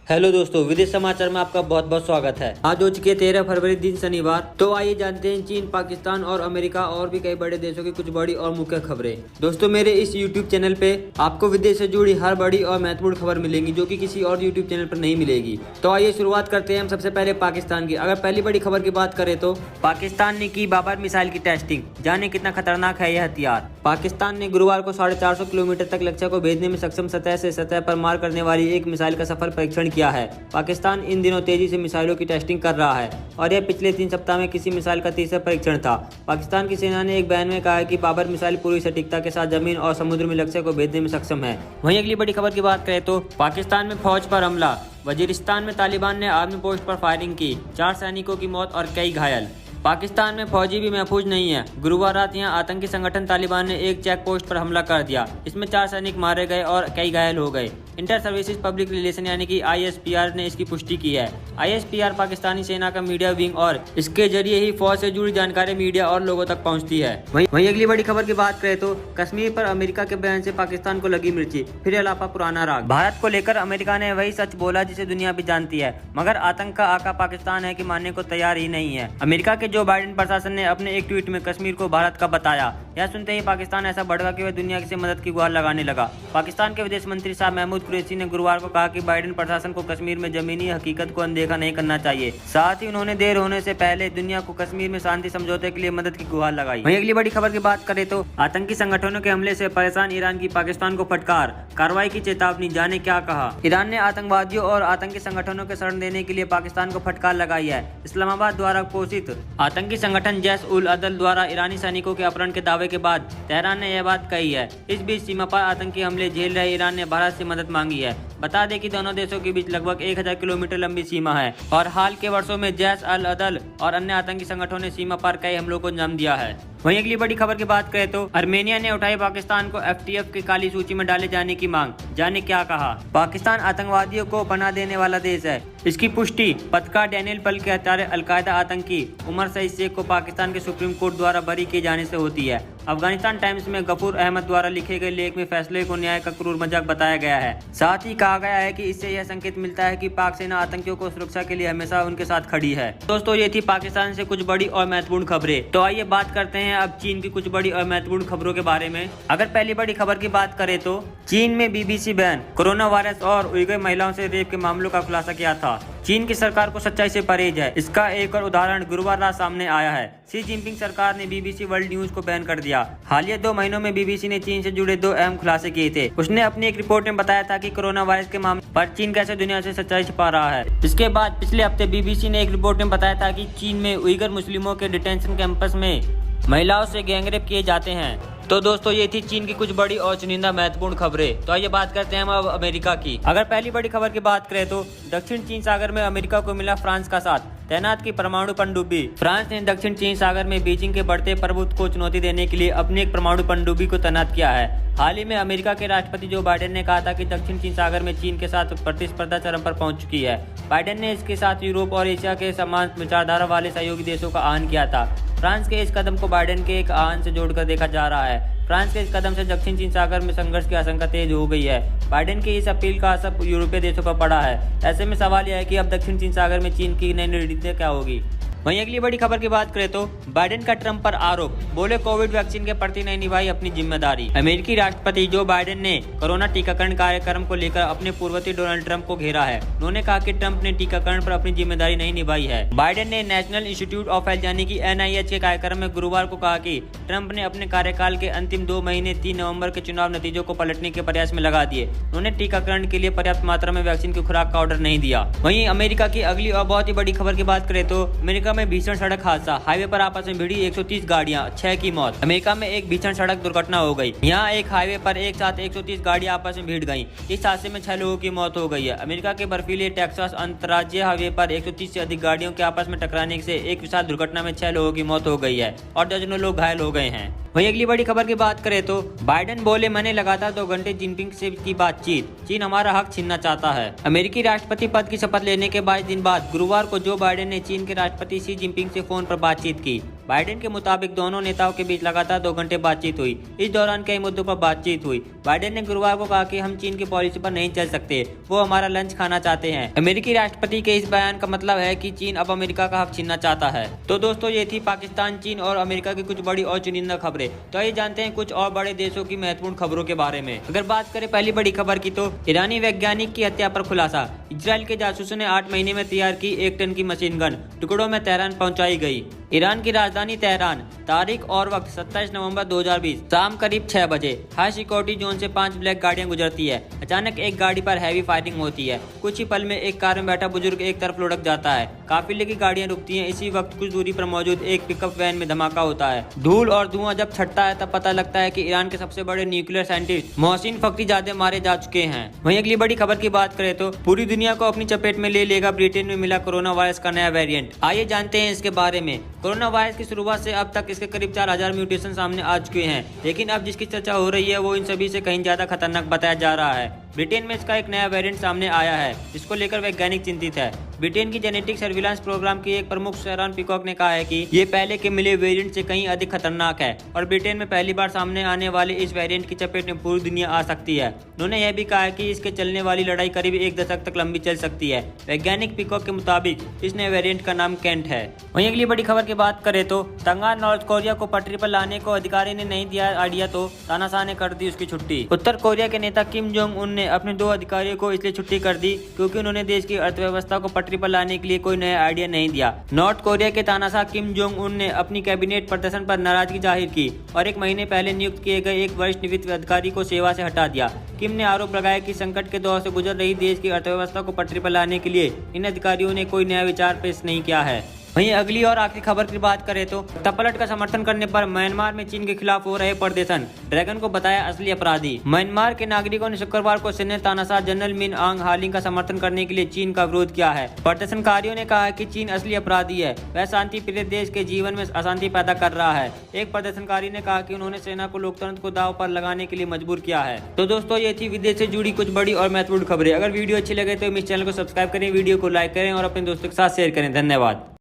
Hello दोस्तों, विदेश समाचार में आपका बहुत बहुत स्वागत है। आज हो चुके 13 फरवरी दिन शनिवार। तो आइए जानते हैं चीन, पाकिस्तान और अमेरिका और भी कई बड़े देशों की कुछ बड़ी और मुख्य खबरें। दोस्तों, मेरे इस यूट्यूब चैनल पे आपको विदेश से जुड़ी हर बड़ी और महत्वपूर्ण खबर मिलेंगी जो कि किसी और यूट्यूब चैनल पर नहीं मिलेगी। तो आइए शुरुआत करते हैं हम सबसे पहले पाकिस्तान की। अगर पहली बड़ी खबर की बात करें तो पाकिस्तान ने की बाबर मिसाइल की टेस्टिंग। जाने कितना खतरनाक है यह हथियार। पाकिस्तान ने गुरुवार को 450 किलोमीटर तक लक्ष्य को भेजने में सक्षम सतह से सतह पर मार करने वाली एक मिसाइल का सफल परीक्षण किया है। पाकिस्तान इन दिनों तेजी से मिसाइलों की टेस्टिंग कर रहा है और यह पिछले 3 सप्ताह में किसी मिसाइल का तीसरा परीक्षण था। पाकिस्तान की सेना ने एक बयान में कहा है कि बाबर मिसाइल पूरी सटीकता के साथ जमीन और समुद्र में लक्ष्य को भेजने में सक्षम है। वहीं अगली बड़ी खबर की बात करें तो पाकिस्तान में फौज पर हमला। वजीरिस्तान में तालिबान ने आर्मी पोस्ट पर फायरिंग की, 4 सैनिकों की मौत और कई घायल। पाकिस्तान में फौजी भी महफूज नहीं है। गुरुवार रात यहां आतंकी संगठन तालिबान ने एक चेक पोस्ट पर हमला कर दिया। इसमें 4 सैनिक मारे गए और कई घायल हो गए। इंटर सर्विसेज पब्लिक रिलेशन यानी कि ISPR ने इसकी पुष्टि की है। ISPR पाकिस्तानी सेना का मीडिया विंग और इसके जरिए ही फौज से जुड़ी जानकारी मीडिया और लोगों तक पहुंचती है। वहीं अगली बड़ी खबर की बात करें तो कश्मीर पर अमेरिका के बयान से पाकिस्तान को लगी मिर्ची, फिर अलापा पुराना राग। भारत को लेकर अमेरिका ने वही सच बोला जिसे दुनिया भी जानती है, मगर आतंक का आका पाकिस्तान है कि मानने को तैयार ही नहीं है। अमेरिका के जो बाइडेन प्रशासन ने अपने एक ट्वीट में कश्मीर को भारत का बताया। यह सुनते ही पाकिस्तान ऐसा भड़का कि वह दुनिया से मदद की गुहार लगाने लगा। पाकिस्तान के विदेश मंत्री शाह महमूद कुरैशी ने गुरुवार को कहा कि बाइडेन प्रशासन को कश्मीर में जमीनी हकीकत को अनदेखा नहीं करना चाहिए। साथ ही उन्होंने देर होने से पहले दुनिया को कश्मीर में शांति समझौते के लिए मदद की गुहार लगाई। वहीं अगली बड़ी खबर की बात करें तो आतंकी संगठनों के हमले से परेशान ईरान की पाकिस्तान को फटकार, कार्रवाई की चेतावनी। जाने क्या कहा। ईरान ने आतंकवादियों और आतंकी संगठनों के शरण देने के लिए पाकिस्तान को फटकार लगाई है। इस्लामाबाद द्वारा घोषित आतंकी संगठन जैश उल अदल द्वारा ईरानी सैनिकों के अपहरण के दावे के बाद तेहरान ने यह बात कही है। इस बीच सीमा पर आतंकी हमले झेल रहे ईरान ने भारत से मदद मांगी है। बता दें कि दोनों देशों के बीच लगभग 1000 किलोमीटर लंबी सीमा है और हाल के वर्षों में जैश अल अदल और अन्य आतंकी संगठनों ने सीमा पर कई हमलों को अंजाम दिया है। वहीं अगली बड़ी खबर की बात करें तो आर्मेनिया ने उठाई पाकिस्तान को FTF की काली सूची में डाले जाने की मांग। जाने क्या कहा। पाकिस्तान आतंकवादियों को पनाह देने वाला देश है। इसकी पुष्टि पत्रकार डैनियल पल के हत्यारे अलकायदा आतंकी उमर सईद शेख को पाकिस्तान के सुप्रीम कोर्ट द्वारा बरी किए जाने से होती है। अफगानिस्तान टाइम्स में गफूर अहमद द्वारा लिखे गए लेख में फैसले को न्याय का क्रूर मजाक बताया गया है। साथ ही कहा गया है कि इससे यह संकेत मिलता है कि पाक सेना आतंकियों को सुरक्षा के लिए हमेशा उनके साथ खड़ी है। दोस्तों, ये थी पाकिस्तान से कुछ बड़ी और महत्वपूर्ण खबरें। तो आइए बात करते हैं अब चीन की कुछ बड़ी और महत्वपूर्ण खबरों के बारे में। अगर पहली बड़ी खबर की बात करें तो चीन में BBC बैन, कोरोना वायरस और उइगर महिलाओं से रेप के मामलों का खुलासा किया था। चीन की सरकार को सच्चाई से परहेज है। इसका एक और उदाहरण गुरुवार रात सामने आया है। शी जिनपिंग सरकार ने BBC वर्ल्ड न्यूज को बैन कर दिया। हालिया 2 महीनों में BBC ने चीन से जुड़े 2 अहम खुलासे किए थे। उसने अपनी एक रिपोर्ट में बताया था कि कोरोना वायरस के मामले पर चीन कैसे दुनिया से सच्चाई छिपा रहा है। इसके बाद पिछले हफ्ते BBC ने एक रिपोर्ट में बताया था कि चीन में उइगर मुस्लिमों के डिटेंशन कैंपस में महिलाओं से गैंगरेप किए जाते हैं। तो दोस्तों, ये थी चीन की कुछ बड़ी और चुनिंदा महत्वपूर्ण खबरें। तो आइए बात करते हैं हम अब अमेरिका की। अगर पहली बड़ी खबर की बात करें तो दक्षिण चीन सागर में अमेरिका को मिला फ्रांस का साथ, तैनात की परमाणु पनडुब्बी। फ्रांस ने दक्षिण चीन सागर में बीजिंग के बढ़ते प्रभुत्व को चुनौती देने के लिए अपनी एक परमाणु पनडुब्बी को तैनात किया है। हाल ही में अमेरिका के राष्ट्रपति जो बाइडेन ने कहा था कि दक्षिण चीन सागर में चीन के साथ प्रतिस्पर्धा चरम पर पहुंच चुकी है। बाइडेन ने इसके साथ यूरोप और एशिया के समान विचारधारा वाले सहयोगी देशों का आह्वान किया था। फ्रांस के इस कदम को बाइडेन के एक आह्वान से जोड़कर देखा जा रहा है। फ्रांस के इस कदम से दक्षिण चीन सागर में संघर्ष की आशंका तेज हो गई है। बाइडेन की इस अपील का असर यूरोपीय देशों पर पड़ा है। ऐसे में सवाल यह है कि अब दक्षिण चीन सागर में चीन की नई रणनीति क्या होगी। वहीं अगली बड़ी खबर की बात करें तो बाइडेन का ट्रंप पर आरोप, बोले कोविड वैक्सीन के प्रति नहीं निभाई अपनी जिम्मेदारी। अमेरिकी राष्ट्रपति जो बाइडेन ने कोरोना टीकाकरण कार्यक्रम को लेकर अपने पूर्ववर्ती डोनाल्ड ट्रंप को घेरा है। उन्होंने कहा कि ट्रंप ने टीकाकरण पर अपनी जिम्मेदारी नहीं निभाई है। बाइडेन ने नेशनल इंस्टीट्यूट ऑफ हेल्थ यानी कि NIH के कार्यक्रम में गुरुवार को कहा कि ट्रंप ने अपने कार्यकाल के अंतिम 2 महीने 3 नवंबर के चुनाव नतीजों को पलटने के प्रयास में लगा दिए। उन्होंने टीकाकरण के लिए पर्याप्त मात्रा में वैक्सीन की खुराक का ऑर्डर नहीं दिया। वहीं अमेरिका की अगली और बहुत ही बड़ी खबर की बात करें तो अमेरिका में भीषण सड़क हादसा, हाईवे पर आपस में भिड़ी 130 गाड़ियां, 6 की मौत। अमेरिका में एक भीषण सड़क दुर्घटना हो गई। यहाँ एक हाईवे पर एक साथ 130 गाड़ियां आपस में भिड़ गईं। इस हादसे में 6 लोगों की मौत हो गई है। अमेरिका के बर्फीले टेक्सास अंतर्राज्यीय हाईवे पर 130 से अधिक गाड़ियों के आपस में टकराने से एक विशाल दुर्घटना में 6 लोगों की मौत हो गई है और दर्जनों लोग घायल हो गए हैं। वहीं अगली बड़ी खबर की बात करें तो बाइडेन बोले, मैंने लगातार 2 घंटे जिनपिंग से की बातचीत, चीन हमारा हक छीनना चाहता है। अमेरिकी राष्ट्रपति पद की शपथ लेने के 22 दिन बाद गुरुवार को जो बाइडेन ने चीन के राष्ट्रपति शी जिनपिंग से फोन पर बातचीत की। बाइडेन के मुताबिक दोनों नेताओं के बीच लगातार 2 घंटे बातचीत हुई। इस दौरान कई मुद्दों पर बातचीत हुई। बाइडेन ने गुरुवार को कहा कि हम चीन की पॉलिसी पर नहीं चल सकते, वो हमारा लंच खाना चाहते हैं। अमेरिकी राष्ट्रपति के इस बयान का मतलब है कि चीन अब अमेरिका का हक छीनना चाहता है। तो दोस्तों, ये थी पाकिस्तान, चीन और अमेरिका की कुछ बड़ी और चुनिंदा खबरें। तो आइए जानते हैं कुछ और बड़े देशों की महत्वपूर्ण खबरों के बारे में। अगर बात करें पहली बड़ी खबर की, तो ईरानी वैज्ञानिक की हत्या पर खुलासा। इजराइल के जासूसों ने 8 महीने में तैयार की 1 टन की मशीन गन, टुकड़ों में तेहरान पहुंचाई गई। ईरान की राजधानी तेहरान, तारीख और वक्त 27 नवंबर 2020 शाम करीब 6 बजे। हाई सिक्योरिटी जोन से 5 ब्लैक गाड़ियां गुजरती है। अचानक एक गाड़ी पर हैवी फायरिंग होती है। कुछ ही पल में एक कार में बैठा बुजुर्ग एक तरफ लुढ़क जाता है। काफिले की गाड़ियां रुकती हैं। इसी वक्त कुछ दूरी पर मौजूद एक पिकअप वैन में धमाका होता है। धूल और धुआं जब छटता है तब पता लगता है कि ईरान के सबसे बड़े न्यूक्लियर साइंटिस्ट मोहसिन फखरीजादे मारे जा चुके हैं। वहीं अगली बड़ी खबर की बात करें तो पूरी दुनिया को अपनी चपेट में ले लेगा ब्रिटेन में मिला कोरोना वायरस का नया वेरिएंट। आइए जानते हैं इसके बारे में। कोरोना वायरस की शुरुआत से अब तक इसके करीब 4000 म्यूटेशन सामने आ चुके हैं, लेकिन अब जिसकी चर्चा हो रही है वो इन सभी से कहीं ज्यादा खतरनाक बताया जा रहा है। ब्रिटेन में इसका एक नया वेरिएंट सामने आया है, जिसको लेकर वैज्ञानिक चिंतित है। ब्रिटेन की जेनेटिक सर्विलांस प्रोग्राम की एक प्रमुख शेरॉन पीकॉक ने कहा है कि ये पहले के मिले वेरिएंट से कहीं अधिक खतरनाक है और ब्रिटेन में पहली बार सामने आने वाले इस वेरिएंट की चपेट में पूरी दुनिया आ सकती है। उन्होंने यह भी कहा है कि इसके चलने वाली लड़ाई करीब 1 दशक तक लंबी चल सकती है। वैज्ञानिक पीकॉक के मुताबिक इस नए वेरिएंट का नाम केंट है। वहीं अगली बड़ी खबर की बात करें तो तंगार नॉर्थ कोरिया को पटरी पर लाने को अधिकारी ने नहीं दिया आइडिया तो तानाशाह ने कर दी उसकी छुट्टी। उत्तर कोरिया के नेता किम जोंग उन ने अपने 2 अधिकारियों को इसलिए छुट्टी कर दी क्योंकि उन्होंने देश की अर्थव्यवस्था को पटरी पर लाने के लिए कोई नया आइडिया नहीं दिया। नॉर्थ कोरिया के तानाशाह किम जोंग उन ने अपनी कैबिनेट प्रदर्शन पर नाराजगी जाहिर की और 1 महीने पहले नियुक्त किए गए एक वरिष्ठ वित्त अधिकारी को सेवा से हटा दिया। किम ने आरोप लगाया कि संकट के दौर से गुजर रही देश की अर्थव्यवस्था को पटरी पर लाने के लिए इन अधिकारियों ने कोई नया विचार पेश नहीं किया है। वहीं अगली और आखिरी खबर की बात करें तो तपलट का समर्थन करने पर म्यांमार में चीन के खिलाफ हो रहे प्रदर्शन, ड्रैगन को बताया असली अपराधी। म्यांमार के नागरिकों ने शुक्रवार को सीनियर तानाशाह जनरल मिन आंग हालिंग का समर्थन करने के लिए चीन का विरोध किया है। प्रदर्शनकारियों ने कहा कि चीन असली अपराधी है, वह शांति प्रिय देश के जीवन में अशांति पैदा कर रहा है। एक प्रदर्शनकारी ने कहा कि उन्होंने सेना को लोकतंत्र को दांव पर लगाने के लिए मजबूर किया है। तो दोस्तों, ये थी विदेश से जुड़ी कुछ बड़ी और महत्वपूर्ण खबरें। अगर वीडियो अच्छी लगे तो इस चैनल को सब्सक्राइब करें, वीडियो को लाइक करें और अपने दोस्तों के साथ शेयर करें। धन्यवाद।